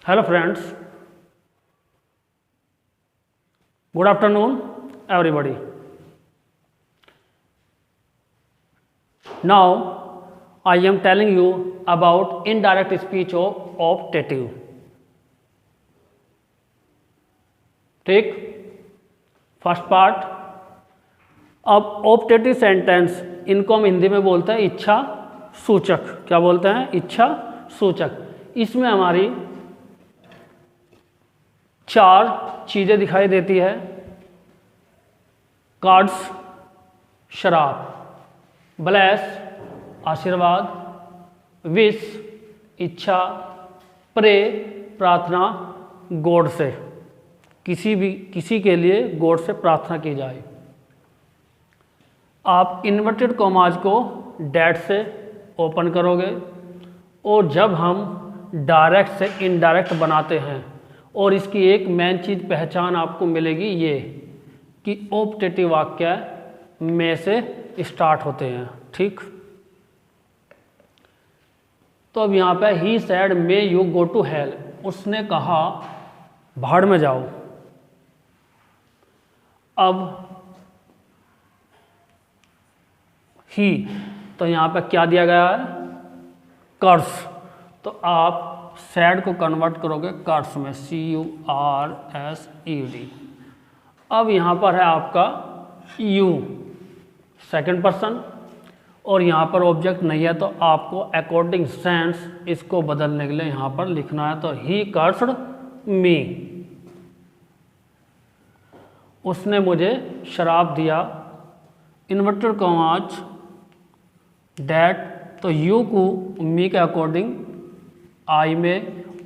Hello friends, good afternoon everybody. Now I am telling you about indirect speech of optative. ठीक, first part. अब optative sentence इनको हम हिंदी में बोलते हैं इच्छा सूचक. क्या बोलते हैं? इच्छा सूचक. इसमें हमारी चार चीज़ें दिखाई देती है: कार्ड्स शराब, ब्लेस आशीर्वाद, विश इच्छा, प्रे प्रार्थना, गॉड से किसी के लिए गॉड से प्रार्थना की जाए. आप इन्वर्टेड कॉमाज को डैट से ओपन करोगे और जब हम डायरेक्ट से इनडायरेक्ट बनाते हैं और इसकी एक मेन चीज़ पहचान आपको मिलेगी ये कि ऑप्टेटिव वाक्य में से स्टार्ट होते हैं. ठीक, तो अब यहाँ पे he said may you go to hell, उसने कहा भाड़ में जाओ. अब ही, तो यहाँ पे क्या दिया गया है? कर्स. तो आप सैड को कन्वर्ट करोगे कर्स में, CURSED. अब यहाँ पर है आपका यू सेकंड पर्सन और यहाँ पर ऑब्जेक्ट नहीं है, तो आपको अकॉर्डिंग सेंस इसको बदलने के लिए यहाँ पर लिखना है. तो ही कर्स्ड मी, उसने मुझे शराब दिया. इन्वर्टेड कॉमाज डैट, तो यू को मी के अकॉर्डिंग आई में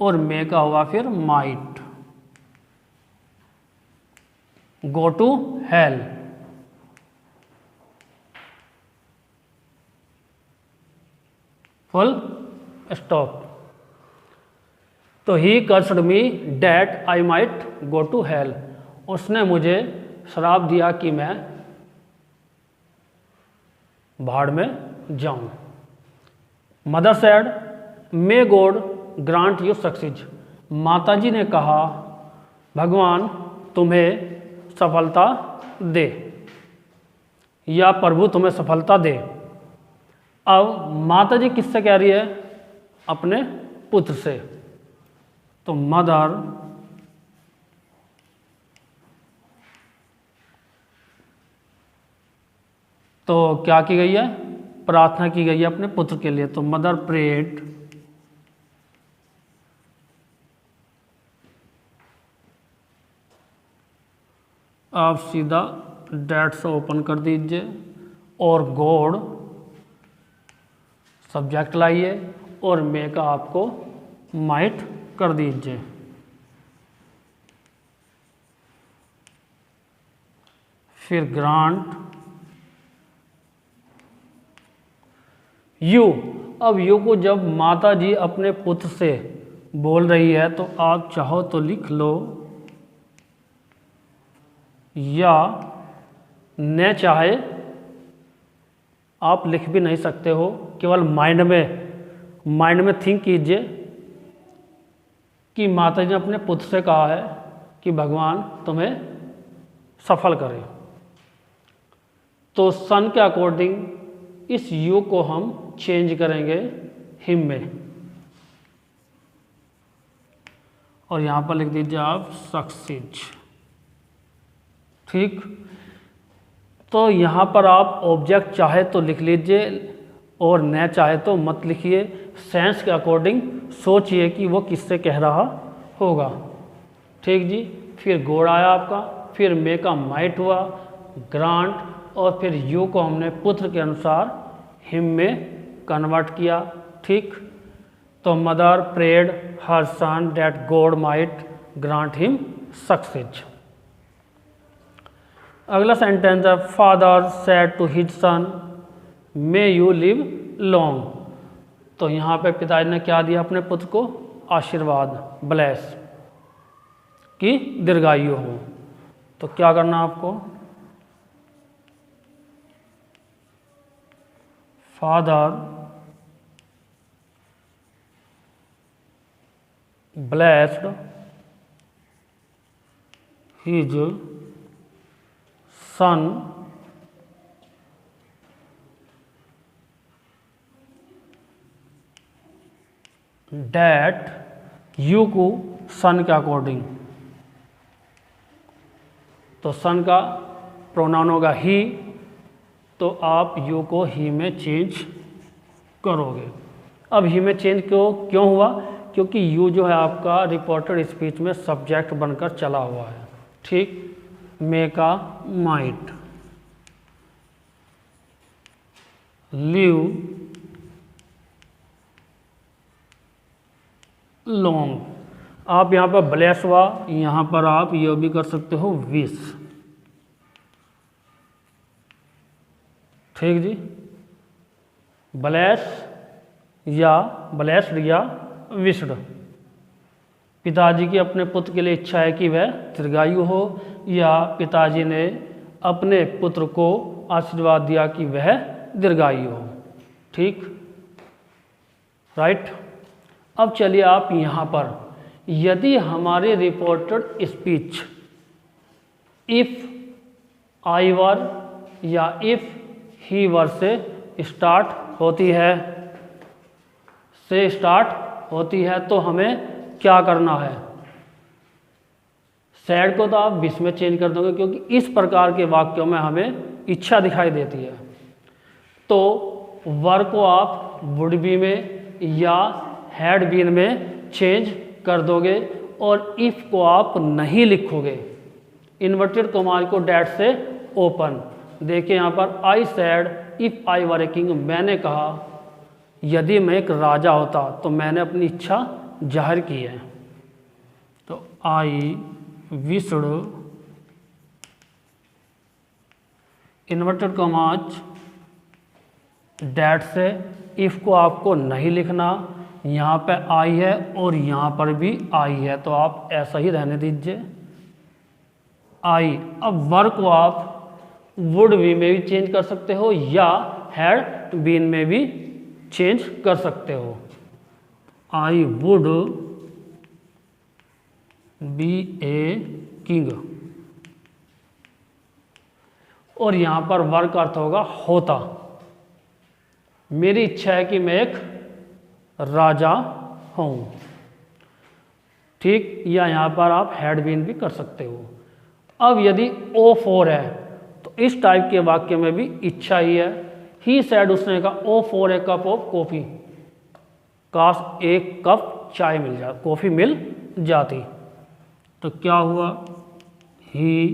और मे का होगा फिर might. Go to hell, full stop. तो he cursed me that I might go to hell, उसने मुझे श्राप दिया कि मैं भाड़ में जाऊं. Mother said may God grant you success, माताजी ने कहा भगवान तुम्हें सफलता दे या प्रभु तुम्हें सफलता दे. अब माताजी किससे कह रही है? अपने पुत्र से. तो मदर तो क्या की गई है? प्रार्थना की गई है अपने पुत्र के लिए. तो मदर प्रेड आप सीधा डैट से ओपन कर दीजिए और गॉड सब्जेक्ट लाइए और मे का आपको माइट कर दीजिए. फिर ग्रांट यू. अब यू को जब माता जी अपने पुत्र से बोल रही है तो आप चाहो तो लिख लो या न चाहे आप लिख भी नहीं सकते हो. केवल माइंड में थिंक कीजिए कि माता जी ने अपने पुत्र से कहा है कि भगवान तुम्हें सफल करे. तो सन के अकॉर्डिंग इस यू को हम चेंज करेंगे हिम में और यहाँ पर लिख दीजिए आप सक्सेस. ठीक, तो यहाँ पर आप ऑब्जेक्ट चाहे तो लिख लीजिए और न चाहे तो मत लिखिए. सेंस के अकॉर्डिंग सोचिए कि वो किससे कह रहा होगा. ठीक जी. फिर गॉड आया आपका, फिर मे का माइट हुआ, ग्रांट और फिर यू को हमने पुत्र के अनुसार हिम में कन्वर्ट किया. ठीक, तो mother prayed her son that God might grant him success. अगला सेंटेंस है father said to his son may you live long. तो यहाँ पे पिताजी ने क्या दिया अपने पुत्र को? आशीर्वाद, ब्लेस, कि दीर्घायु हो. तो क्या करना आपको? Father blessed his son that you को सन के अकॉर्डिंग, तो सन का प्रोनाउन होगा ही, तो आप यू को ही में चेंज करोगे। अब ही में चेंज क्यों हुआ? क्योंकि यू जो है आपका रिपोर्टेड स्पीच में सब्जेक्ट बनकर चला हुआ है। ठीक, make a might, live long. आप यहाँ पर ब्लेस हुआ, यहाँ पर आप ये भी कर सकते हो विश। ठीक जी, ब्लेस या ब्लेस्ड या विश्ड। पिताजी की अपने पुत्र के लिए इच्छा है कि वह दीर्घायु हो, या पिताजी ने अपने पुत्र को आशीर्वाद दिया कि वह दीर्घायु हो। ठीक, राइट। अब चलिए आप यहाँ पर, यदि हमारे रिपोर्टेड स्पीच इफ आई वर या इफ ही वर से स्टार्ट होती है तो हमें क्या करना है? सैड को तो आप विश में चेंज कर दोगे, क्योंकि इस प्रकार के वाक्यों में हमें इच्छा दिखाई देती है। तो वर को आप वुड बी में या हैड बीन में चेंज कर दोगे, और इफ को आप नहीं लिखोगे। इन्वर्टेड कॉमा को डैट से ओपन। देखिए यहाँ पर आई sad if I were a king, मैंने कहा यदि मैं एक राजा होता तो मैंने अपनी इच्छा जाहिर की है। तो आई विश्ड इन्वर्टेड कॉमाज डैट से, इफ को आपको नहीं लिखना, यहाँ पे आई है और यहाँ पर भी आई है, तो आप ऐसा ही रहने दीजिए आई। अब वर को आप वुड बी में भी चेंज कर सकते हो या हैड बीन में भी चेंज कर सकते हो। I would be a king, और यहाँ पर वर का अर्थ होगा होता। मेरी इच्छा है कि मैं एक राजा हूँ। ठीक, या यहाँ पर आप हैड बीन भी कर सकते हो। अब यदि ओ फोर है तो इस टाइप के वाक्य में भी इच्छा ही है। ही सैड, उसने कहा oh for a cup of coffee, काश एक कप चाय मिल जाती, कॉफ़ी मिल जाती। तो क्या हुआ? He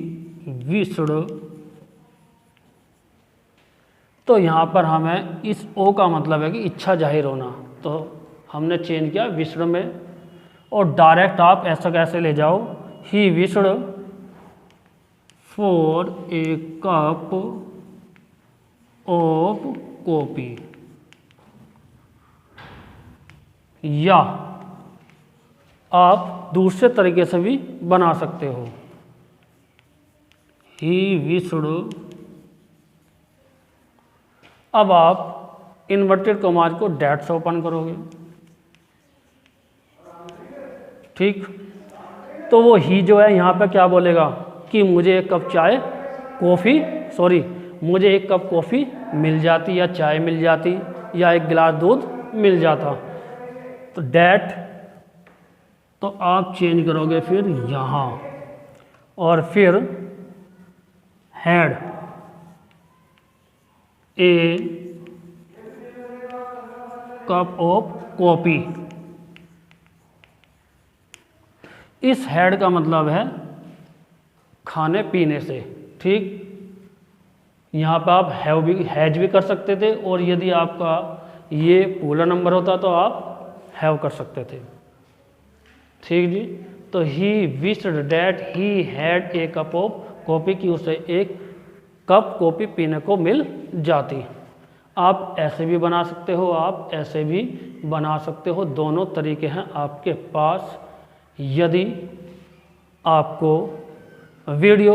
wished. तो यहाँ पर हमें इस ओ का मतलब है कि इच्छा जाहिर होना, तो हमने चेंज किया विश्ड में। और डायरेक्ट आप ऐसा कैसे ले जाओ? He wished for a cup of coffee, या आप दूसरे तरीके से भी बना सकते हो। He wished. अब आप इन्वर्टेड कॉमाज को डैट से ओपन करोगे। ठीक, तो वो ही जो है यहाँ पे क्या बोलेगा कि मुझे एक कप चाय मुझे एक कप कॉफ़ी मिल जाती, या चाय मिल जाती, या एक गिलास दूध मिल जाता। तो डैट तो आप चेंज करोगे फिर यहाँ, और फिर had a cup of coffee. इस हैड का मतलब है खाने पीने से। ठीक, यहाँ पर आप हैज भी कर सकते थे, और यदि आपका ये पूरा नंबर होता तो आप हैव कर सकते थे। ठीक जी, तो he wished that he had a cup of coffee, की उसे एक कप कॉफ़ी पीने को मिल जाती। आप ऐसे भी बना सकते हो, आप ऐसे भी बना सकते हो, दोनों तरीके हैं आपके पास। यदि आपको वीडियो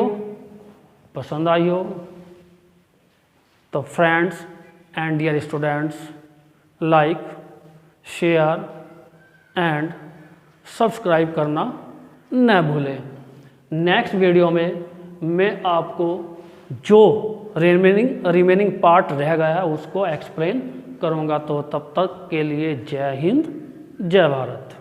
पसंद आई हो तो friends and dear students, like, share and subscribe करना न भूलें। नेक्स्ट वीडियो में मैं आपको जो रिमेनिंग पार्ट रह गया है उसको एक्सप्लेन करूँगा। तो तब तक के लिए जय हिंद, जय भारत।